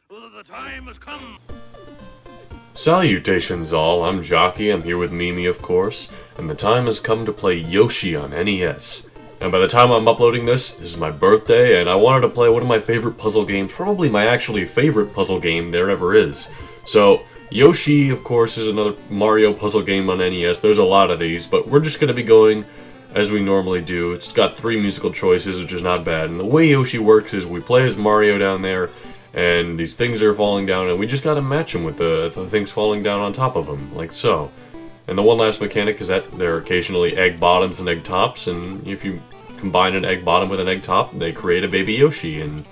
The time has come. Salutations all, I'm Jockey, I'm here with Mimi of course, and the time has come to play Yoshi on NES. And by the time I'm uploading this is my birthday, and I wanted to play one of my favorite puzzle games, probably my actually favorite puzzle game there ever is. So, Yoshi, of course, is another Mario puzzle game on NES. There's a lot of these, but we're just going to be going as we normally do. It's got 3 musical choices, which is not bad. And the way Yoshi works is we play as Mario down there, and these things are falling down, and we just gotta match them with the things falling down on top of them, like so. And the one last mechanic is that there are occasionally egg bottoms and egg tops, and if you combine an egg bottom with an egg top, they create a baby Yoshi, and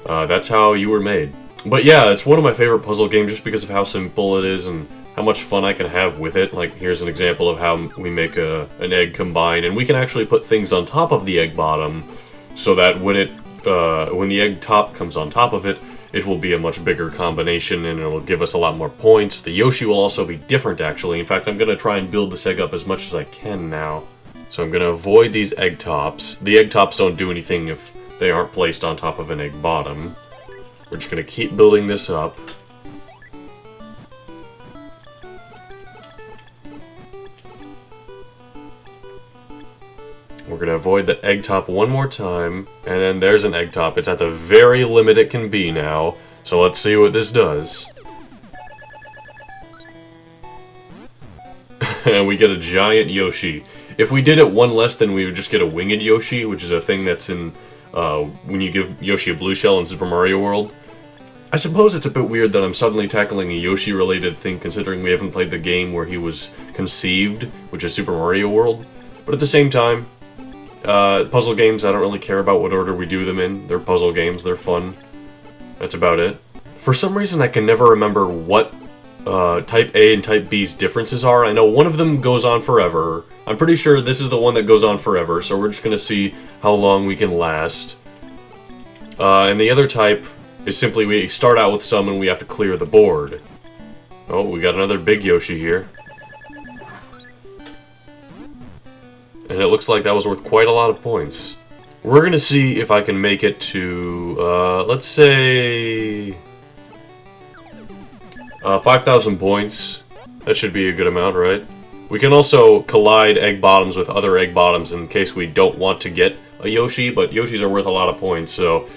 that's how you were made. But yeah, it's one of my favorite puzzle games just because of how simple it is and how much fun I can have with it. Like, here's an example of how we make an egg combine, and we can actually put things on top of the egg bottom so that when the egg top comes on top of it, it will be a much bigger combination and it'll give us a lot more points. The Yoshi will also be different, actually. In fact, I'm going to try and build this egg up as much as I can now. So I'm going to avoid these egg tops. The egg tops don't do anything if they aren't placed on top of an egg bottom. We're just going to keep building this up. We're going to avoid the egg top one more time, and then there's an egg top. It's at the very limit it can be now, so let's see what this does. And we get a giant Yoshi. If we did it one less, then we would just get a winged Yoshi, which is a thing that's in when you give Yoshi a blue shell in Super Mario World. I suppose it's a bit weird that I'm suddenly tackling a Yoshi-related thing, considering we haven't played the game where he was conceived, which is Super Mario World. But at the same time, puzzle games, I don't really care about what order we do them in. They're puzzle games, they're fun. That's about it. For some reason, I can never remember what Type A and Type B's differences are. I know one of them goes on forever. I'm pretty sure this is the one that goes on forever, so we're just gonna see how long we can last. And the other type is simply we start out with some and we have to clear the board. Oh, we got another big Yoshi here. And it looks like that was worth quite a lot of points. We're gonna see if I can make it to, let's say 5,000 points. That should be a good amount, right? We can also collide egg bottoms with other egg bottoms in case we don't want to get a Yoshi, but Yoshis are worth a lot of points, so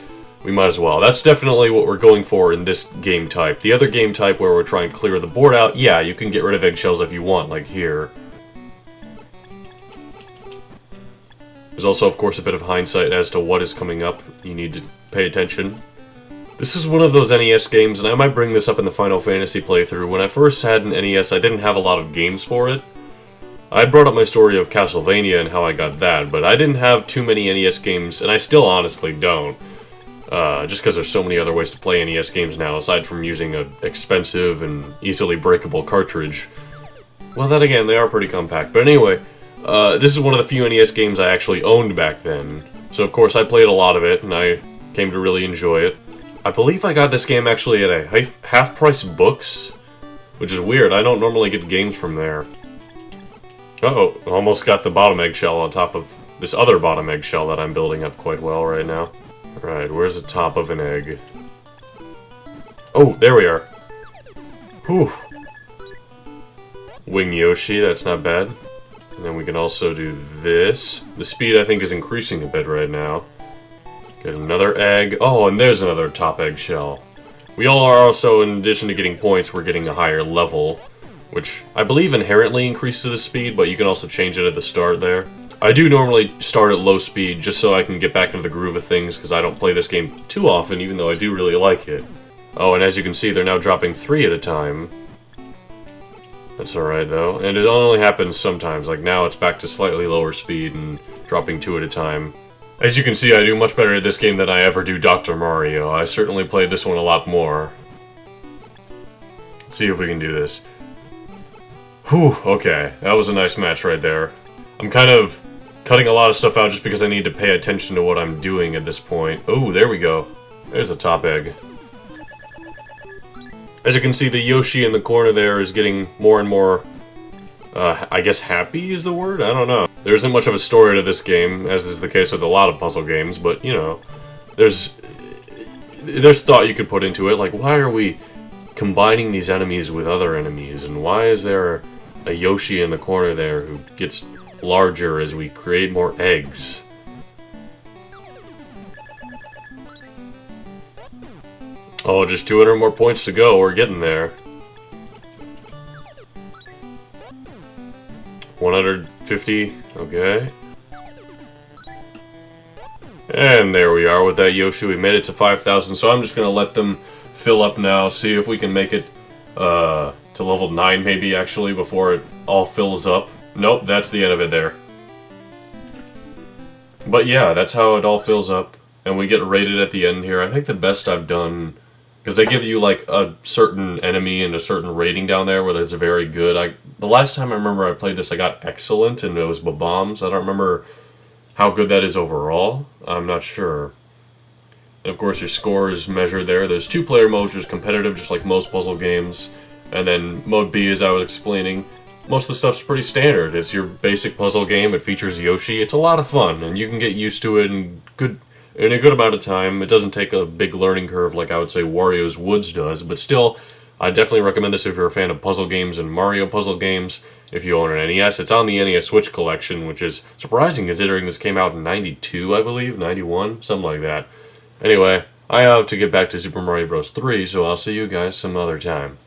we might as well. That's definitely what we're going for in this game type. The other game type where we're trying to clear the board out, yeah, you can get rid of eggshells if you want, like here. There's also, of course, a bit of hindsight as to what is coming up. You need to pay attention. This is one of those NES games, and I might bring this up in the Final Fantasy playthrough. When I first had an NES, I didn't have a lot of games for it. I brought up my story of Castlevania and how I got that, but I didn't have too many NES games, and I still honestly don't. Just because there's so many other ways to play NES games now, aside from using an expensive and easily breakable cartridge. Well, then again, they are pretty compact. But anyway, this is one of the few NES games I actually owned back then. So of course I played a lot of it, and I came to really enjoy it. I believe I got this game actually at a half-price books, which is weird. I don't normally get games from there. Uh-oh, almost got the bottom eggshell on top of this other bottom eggshell that I'm building up quite well right now. Alright, where's the top of an egg? Oh, there we are. Whew. Wing Yoshi, that's not bad. And then we can also do this. The speed, I think, is increasing a bit right now. Get another egg. Oh, and there's another top eggshell. We all are also, in addition to getting points, we're getting a higher level, which I believe inherently increases the speed, but you can also change it at the start there. I do normally start at low speed just so I can get back into the groove of things, because I don't play this game too often, even though I do really like it. Oh, and as you can see, they're now dropping 3 at a time. That's alright, though. And it only happens sometimes. Like, now it's back to slightly lower speed and dropping 2 at a time. As you can see, I do much better at this game than I ever do Dr. Mario. I certainly played this one a lot more. Let's see if we can do this. Whew, okay. That was a nice match right there. I'm kind of cutting a lot of stuff out just because I need to pay attention to what I'm doing at this point. Oh, there we go. There's the top egg. As you can see, the Yoshi in the corner there is getting more and more, I guess happy is the word? I don't know. There isn't much of a story to this game, as is the case with a lot of puzzle games, but, you know, there's there's thought you could put into it, like, why are we combining these enemies with other enemies, and why is there a Yoshi in the corner there who gets larger as we create more eggs? Oh, just 200 more points to go, we're getting there. 150, okay. And there we are with that Yoshi. We made it to 5,000, so I'm just going to let them fill up now, see if we can make it to level 9 maybe, actually, before it all fills up. Nope, that's the end of it there. But yeah, that's how it all fills up, and we get rated at the end here. I think the best I've done, because they give you like a certain enemy and a certain rating down there, whether it's very good. The last time I remember I played this, I got excellent, and it was bombs. I don't remember how good that is overall. I'm not sure. And of course your score is measured there. There's 2-player modes, which is competitive, just like most puzzle games. And then mode B, as I was explaining, most of the stuff's pretty standard. It's your basic puzzle game. It features Yoshi. It's a lot of fun, and you can get used to it in a good amount of time. It doesn't take a big learning curve like I would say Wario's Woods does, but still, I definitely recommend this if you're a fan of puzzle games and Mario puzzle games. If you own an NES, it's on the NES Switch collection, which is surprising considering this came out in 92, I believe, 91, something like that. Anyway, I have to get back to Super Mario Bros. 3, so I'll see you guys some other time.